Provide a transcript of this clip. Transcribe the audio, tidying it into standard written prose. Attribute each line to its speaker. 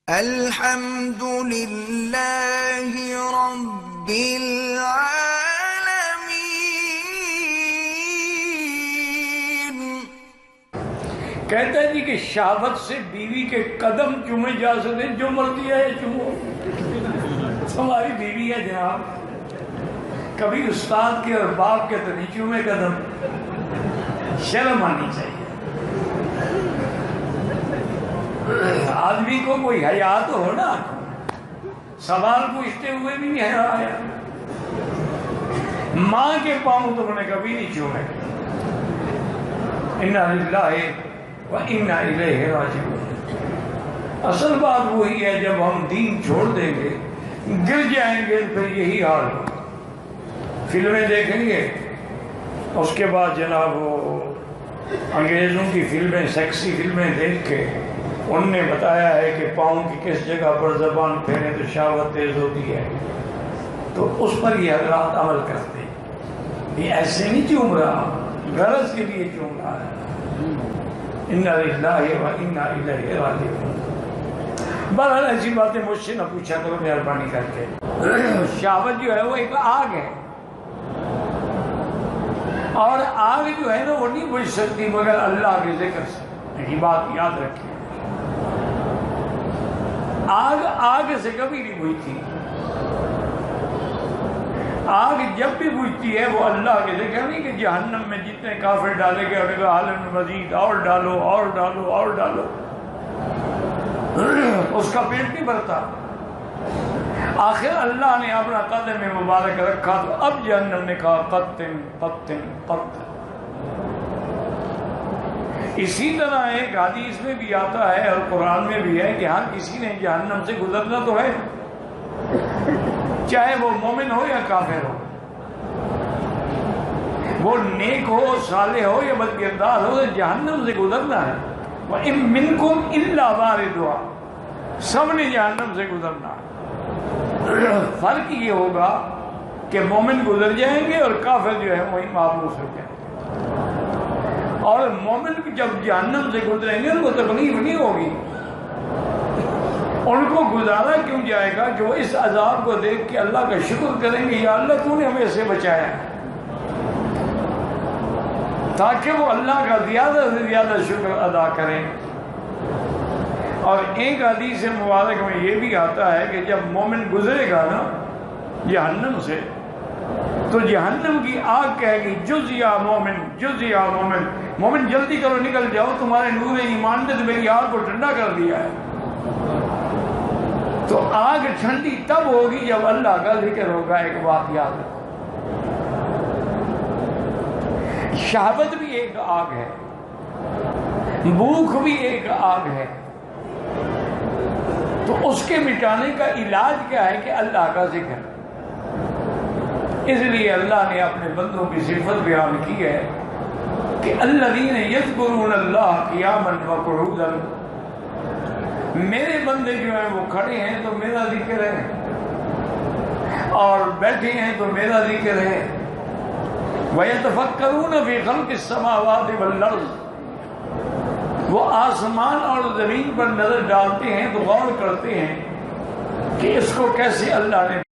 Speaker 1: الحمد للہ رب العالمین۔
Speaker 2: کہتا ہے جی کہ شہوت سے بیوی کے قدم چومے جا سکتے، جو مرضی ہے چومو، تمہاری بیوی ہے جناب، کبھی استاد کے اور باپ کے تو نہیں چومے قدم، شرم آنی چاہیے۔ آدمی کو کوئی حیا تو ہو نا، سوال پوچھتے ہوئے بھی حیا آیا۔ ماں کے پاؤں تم نے کبھی نہیں چومے۔ انا للہ و انا الیہ راجعون۔ اصل بات وہی ہے، جب ہم دین چھوڑ دیں گے، گر جائیں گے، پھر یہی حال ہو۔ فلمیں دیکھیں گے، اس کے بعد جناب وہ انگریزوں کی فلمیں، سیکسی فلمیں دیکھ کے ان نے بتایا ہے کہ پاؤں کی کس جگہ پر زبان پھیرے تو شہوت تیز ہوتی ہے، تو اس پر یہ حضرات عمل کرتے ہیں۔ یہ ایسے نہیں چوم رہا، غرض کے لیے چوم رہا ہے۔ انا للہ و انا الیہ راجعون۔ بہرحال ایسی باتیں مجھ سے نہ پوچھا کرو مہربانی کر کے۔ شہوت جو ہے وہ ایک آگ ہے، اور آگ جو ہے نا وہ نہیں بجھ سکتی مگر اللہ کے ذکر سے۔ یہ بات یاد رکھیں، آگ سے کبھی نہیں بجھتی۔ آگ جب بھی بجھتی ہے وہ اللہ کے ذکر، نہیں کہ جہنم میں جتنے کافر ڈالے گئے انہوں نے کہا حال میں مزید اور ڈالو اور ڈالو اور ڈالو، اس کا پیٹ نہیں بھرتا۔ آخر اللہ نے اپنا قدم مبارک رکھا تو اب جہنم نے کہا قطن قطن قطن۔ اسی طرح ایک حدیث میں بھی آتا ہے اور قرآن میں بھی ہے کہ ہر کسی نے جہنم سے گزرنا تو ہے، چاہے وہ مومن ہو یا کافر ہو، وہ نیک ہو، صالح ہو یا بدکردار ہو، جہنم سے گزرنا ہے۔ وَإِن مِّنكُمْ إِلَّا وَارِدُهَا، سب نے جہنم سے گزرنا ہے۔ فرق یہ ہوگا کہ مومن گزر جائیں گے اور کافر جو ہے وہی محفوظ ہو جائیں گے۔ اور مومن جب جہنم سے گزریں گے ان کو تکلیف نہیں ہوگی، ان کو گزارا کیوں جائے گا کہ وہ اس عذاب کو دیکھ کے اللہ کا شکر کریں گے، یا اللہ تو نے ہمیں اسے بچایا، تاکہ وہ اللہ کا زیادہ سے زیادہ شکر ادا کریں۔ اور ایک حدیث مبارک میں یہ بھی آتا ہے کہ جب مومن گزرے گا نا جہنم سے تو جہنم کی آگ کہے گی جز یا مومن، جز یا مومن، مومن جلدی کرو نکل جاؤ، تمہارے نور ایمان نے تو میری آگ کو ٹھنڈا کر دیا ہے۔ تو آگ ٹھنڈی تب ہوگی جب اللہ کا ذکر ہوگا۔ ایک بات یاد رکھو، شہوت بھی ایک آگ ہے، بھوک بھی ایک آگ ہے، تو اس کے مٹانے کا علاج کیا ہے کہ اللہ کا ذکر۔ اس لیے اللہ نے اپنے بندوں کی صفت بیان کی ہے کہ الذین یذکرون اللہ قیاما وقعودا، میرے بندے جو ہیں وہ کھڑے ہیں تو میرا ذکر ہے، اور بیٹھے ہیں تو میرا ذکر ہے۔ وَيَتَفَكَّرُونَ فِي خَلْقِ السَّمَاوَاتِ وَالْأَرْضِ، وہ آسمان اور زمین پر نظر ڈالتے ہیں تو غور کرتے ہیں کہ اس کو کیسے اللہ نے